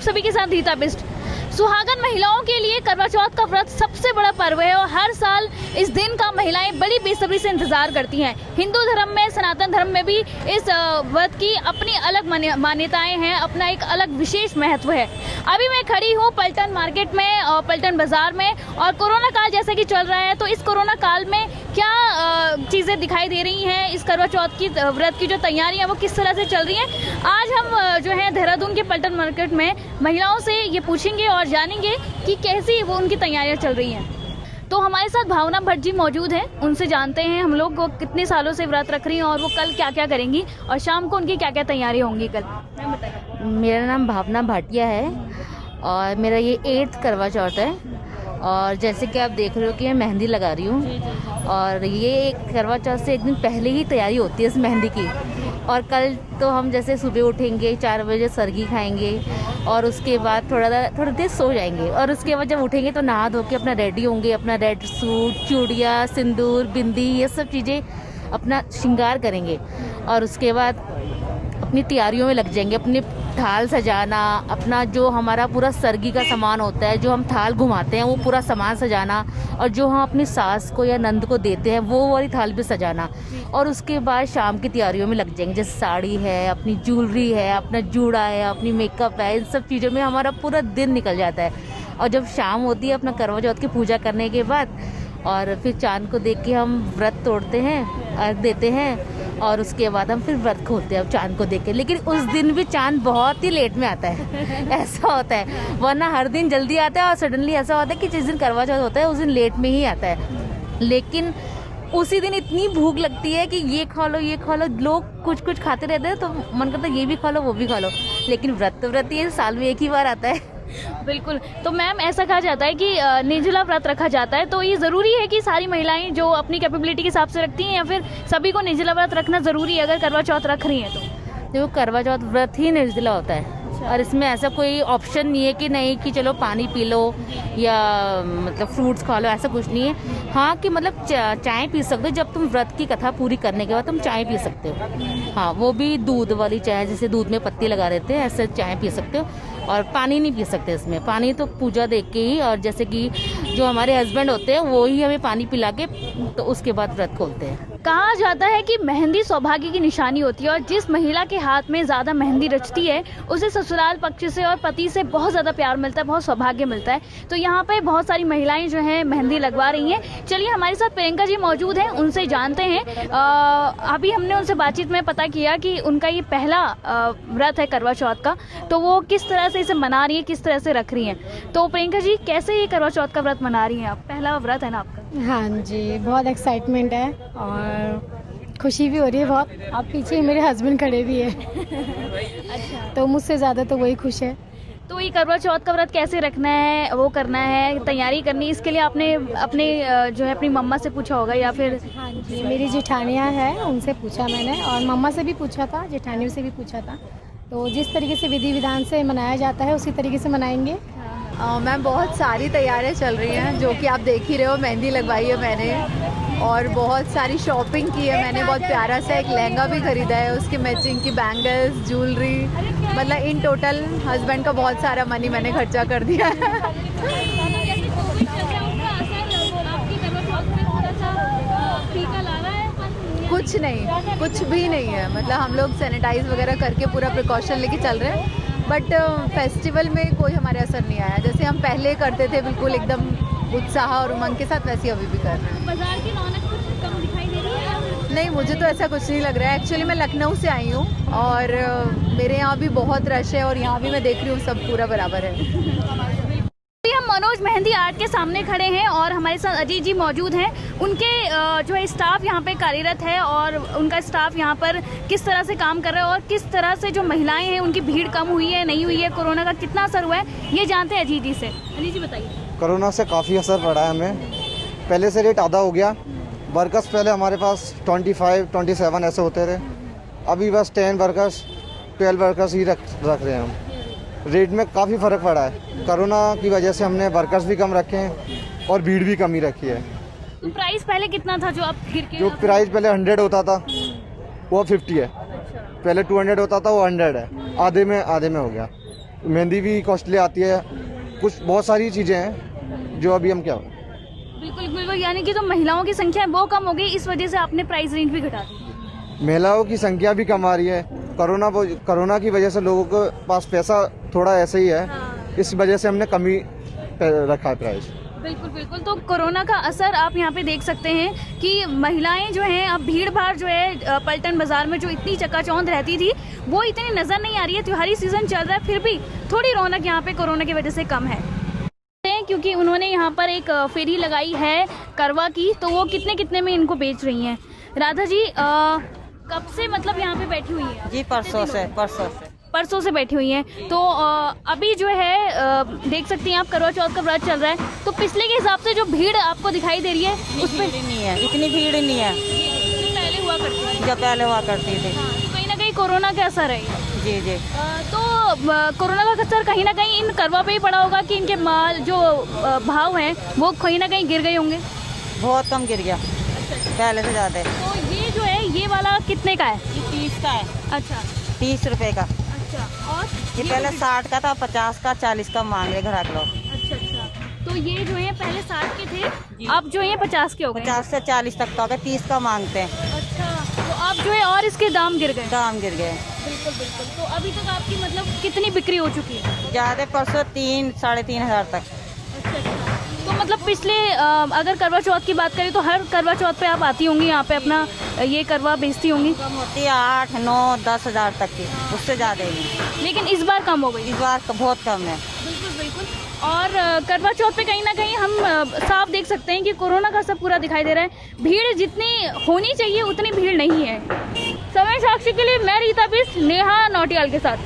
आप सभी के साथ रीता बिस्ट। सुहागन महिलाओं के लिए करवा चौथ का व्रत सबसे बड़ा पर्व है और हर साल इस दिन का महिलाएं बड़ी बेसब्री से इंतजार करती हैं। हिंदू धर्म में, सनातन धर्म में भी इस व्रत की अपनी अलग मान्यताएं हैं, अपना एक अलग विशेष महत्व है। अभी मैं खड़ी हूँ पलटन मार्केट में और पलटन बाजार में, और कोरोना काल जैसे कि चल रहा है, तो इस कोरोना काल में क्या चीज़ें दिखाई दे रही हैं, इस करवा चौथ की व्रत की जो तैयारियां वो किस तरह से चल रही हैं, आज हम जो है देहरादून के पलटन मार्केट में महिलाओं से ये पूछेंगे और जानेंगे कि कैसी वो उनकी तैयारियां चल रही हैं। तो हमारे साथ भावना भट्ट जी मौजूद हैं, उनसे जानते हैं हम लोग वो कितने सालों से व्रत रख रही हैं और वो कल क्या क्या करेंगी और शाम को उनकी क्या क्या तैयारी होंगी कल। मेरा नाम भावना भाटिया है और मेरा ये 8th करवा चौथ है। और जैसे कि आप देख रहे हो कि मैं मेहंदी लगा रही हूँ और ये करवा चौथ से एक दिन पहले ही तैयारी होती है इस मेहंदी की। और कल तो हम जैसे सुबह उठेंगे 4 बजे सरगी खाएंगे और उसके बाद थोड़ा देर सो जाएंगे और उसके बाद जब उठेंगे तो नहा धो के अपना रेडी होंगे, अपना रेड सूट, चूड़ियाँ, सिंदूर, बिंदी, ये सब चीज़ें अपना श्रृंगार करेंगे और उसके बाद अपनी तैयारियों में लग जाएंगे। अपने थाल सजाना, अपना जो हमारा पूरा सरगी का सामान होता है, जो हम थाल घुमाते हैं वो पूरा सामान सजाना, और जो हम अपनी सास को या नंद को देते हैं वो वाली थाल भी सजाना। और उसके बाद शाम की तैयारियों में लग जाएंगे, जैसे साड़ी है, अपनी ज्वेलरी है, अपना जूड़ा है, अपनी मेकअप है, इन सब चीज़ों में हमारा पूरा दिन निकल जाता है। और जब शाम होती है अपना करवा चौथ की पूजा करने के बाद, और फिर चांद को देख के हम व्रत तोड़ते हैं, देते हैं, और उसके बाद हम फिर व्रत खोलते हैं अब चांद को देख के। लेकिन उस दिन भी चांद बहुत ही लेट में आता है ऐसा होता है, वरना हर दिन जल्दी आता है और सडनली ऐसा होता है कि जिस दिन करवा चौथ होता है उस दिन लेट में ही आता है। लेकिन उसी दिन इतनी भूख लगती है कि ये खा लो, ये खा लो, लोग कुछ कुछ खाते रहते हैं तो मन करता है ये भी खा लो, वो भी खा लो। लेकिन व्रत ये साल में एक ही बार आता है। बिल्कुल। तो मैम, ऐसा कहा जाता है कि निर्जला व्रत रखा जाता है, तो ये ज़रूरी है कि सारी महिलाएं जो अपनी कैपेबिलिटी के हिसाब से रखती हैं, या फिर सभी को निर्जला व्रत रखना ज़रूरी है अगर करवा चौथ रख रही हैं तो? देखो, करवा चौथ व्रत ही निर्जला होता है और इसमें ऐसा कोई ऑप्शन नहीं है कि नहीं कि चलो पानी पी लो या मतलब फ्रूट्स खा लो, ऐसा कुछ नहीं है। हाँ कि मतलब चाय पी सकते हो, जब तुम व्रत की कथा पूरी करने के बाद तुम चाय पी सकते हो। हाँ, वो भी दूध वाली चाय, जैसे दूध में पत्ती लगा देते हैं ऐसे चाय पी सकते हो। और पानी नहीं पी सकते इसमें, पानी तो पूजा देख के ही, और जैसे कि जो हमारे हस्बैंड होते हैं वो ही हमें पानी पिला के तो उसके बाद व्रत खोलते हैं। कहा जाता है कि मेहंदी सौभाग्य की निशानी होती है और जिस महिला के हाथ में ज़्यादा मेहंदी रचती है उसे ससुराल पक्ष से और पति से बहुत ज़्यादा प्यार मिलता है, बहुत सौभाग्य मिलता है। तो यहाँ पे बहुत सारी महिलाएं जो हैं मेहंदी लगवा रही हैं। चलिए, हमारे साथ प्रियंका जी मौजूद हैं, उनसे जानते हैं। अभी हमने उनसे बातचीत में पता किया कि उनका ये पहला व्रत है करवा चौथ का, तो वो किस तरह से इसे मना रही है, किस तरह से रख रही हैं। तो प्रियंका जी, कैसे ये करवा चौथ का व्रत मना रही हैं आप? पहला व्रत है ना आपका? हाँ जी, बहुत एक्साइटमेंट है और खुशी भी हो रही है बहुत। आप पीछे मेरे हस्बैंड खड़े भी हैं अच्छा। तो मुझसे ज़्यादा तो वही खुश है। तो ये करवा चौथ का व्रत कैसे रखना है, वो करना है, तैयारी करनी, इसके लिए आपने अपने जो है अपनी मम्मा से पूछा होगा या फिर? हाँ जी, मेरी जेठानियाँ हैं, उनसे पूछा मैंने, और मम्मा से भी पूछा था, जेठानियों से भी पूछा था। तो जिस तरीके से विधि विधान से मनाया जाता है उसी तरीके से मनाएंगे। मैम, बहुत सारी तैयारियां चल रही हैं जो कि आप देख ही रहे हो। मेहंदी लगवाई है मैंने और बहुत सारी शॉपिंग की है मैंने। बहुत प्यारा सा एक लहंगा भी खरीदा है, उसकी मैचिंग की बैंगल्स, ज्वेलरी, मतलब इन टोटल हस्बैंड का बहुत सारा मनी मैंने खर्चा कर दिया है। कुछ नहीं, कुछ भी नहीं है। मतलब हम लोग सैनिटाइज वगैरह करके पूरा प्रिकॉशन लेके चल रहे हैं, बट फेस्टिवल में कोई हमारे असर नहीं आया। जैसे हम पहले करते थे बिल्कुल एकदम उत्साह और उमंग के साथ, वैसे अभी भी कर रहे हैं। बाजार की रौनक कुछ कम दिखाई दे रही है? नहीं, मुझे तो ऐसा कुछ नहीं लग रहा है। एक्चुअली मैं लखनऊ से आई हूँ और मेरे यहाँ भी बहुत रश है और यहाँ भी मैं देख रही हूँ सब पूरा बराबर है। हम मनोज मेहंदी आर्ट के सामने खड़े हैं और हमारे साथ अजीत जी मौजूद हैं। उनके जो है स्टाफ यहाँ पे कार्यरत है और उनका स्टाफ यहाँ पर किस तरह से काम कर रहा है और किस तरह से जो महिलाएं हैं उनकी भीड़ कम हुई है, नहीं हुई है, कोरोना का कितना असर हुआ है, ये जानते हैं अजीत जी से। अजीत जी बताइए। कोरोना से काफ़ी असर पड़ा है हमें। पहले से रेट आधा हो गया। वर्कर्स पहले हमारे पास 25-27 ऐसे होते थे, अभी बस 10 वर्कर्स 12 वर्कर्स ही रख रहे हैं हम। रेट में काफ़ी फ़र्क पड़ा है। कोरोना की वजह से हमने वर्कर्स भी कम रखे हैं और भीड़ भी कम ही रखी है। तो प्राइस पहले कितना था जो आप फिर के? जो प्राइस पहले 100 होता था वो 50 है। पहले 200 होता था, वो 100 है। आधे में हो गया। मेहंदी भी कॉस्टली आती है, कुछ बहुत सारी चीज़ें हैं जो अभी हम क्या बिल्कुल बिल्कुल, यानी कि जो महिलाओं की संख्या है वो कम हो गई, इस वजह से आपने प्राइस रेंज भी घटा दी। महिलाओं की संख्या भी कम आ रही है। कोरोना की वजह से लोगों के पास पैसा थोड़ा ऐसे ही है, इस वजह से हमने कमी रखा है प्राइस। बिल्कुल बिल्कुल, तो कोरोना का असर आप यहाँ पे देख सकते हैं कि महिलाएं जो हैं अब भीड़ भाड़ जो है पलटन बाजार में जो इतनी चकाचौंध रहती थी वो इतनी नज़र नहीं आ रही है। त्योहारी सीजन चल रहा है, फिर भी थोड़ी रौनक यहाँ पे कोरोना की वजह से कम है, क्योंकि उन्होंने यहाँ पर एक फेरी लगाई है करवा की, तो वो कितने में इनको बेच रही हैं। राधा जी कब से मतलब यहाँ पे बैठी हुई है? जी परसों से बैठी हुई हैं। तो अभी जो है देख सकती हैं आप, करवा चौथ का व्रत चल रहा है, तो पिछले के हिसाब से जो भीड़ आपको दिखाई दे रही है उसमें नहीं है, इतनी भीड़ नहीं है जो पहले हुआ करती थी। जो पहले हुआ करती थी। तो कहीं ना कहीं कोरोना का असर है। जी तो कोरोना का असर कहीं ना कहीं इन करवा पे ही पड़ा होगा कि इनके माल जो भाव हैं वो कहीं ना कहीं गिर गए होंगे। बहुत कम गिर गया पहले से ज़्यादा। तो ये जो है ये वाला कितने का है? ये 30 का है। अच्छा 30 रुपए का। अच्छा, और ये पहले 60 का था, 50 का, 40 का मांग रहे ग्राहक लोग। अच्छा, तो ये जो है पहले 60 के थे, अब जो है 50 के हो गए। 50 से 40 तक का हो गया, 30 का मांगते हैं। अच्छा, तो अब जो है और इसके दाम गिर गए। दाम गिर गए। बिल्कुल बिल्कुल। तो अभी तक आपकी मतलब कितनी बिक्री हो चुकी है? ज़्यादा परसों 3 साढ़े 3 हज़ार तक। अच्छा, तो मतलब पिछले अगर करवा चौथ की बात करें तो हर करवा चौथ पे आप आती होंगी यहाँ पे अपना ये करवा बेचती होंगी? कम होती है 8, 9, 10 हज़ार तक की, उससे ज़्यादा ही नहीं। लेकिन इस बार कम हो गई। इस बार बहुत कम है। बिल्कुल बिल्कुल। और करवा चौथ पे कहीं ना कहीं हम साफ देख सकते हैं कि कोरोना का असर पूरा दिखाई दे रहा है। भीड़ जितनी होनी चाहिए उतनी भीड़ नहीं है। समय साक्षी के लिए मैं रीता बिष्ट, नेहा नौटियाल के साथ।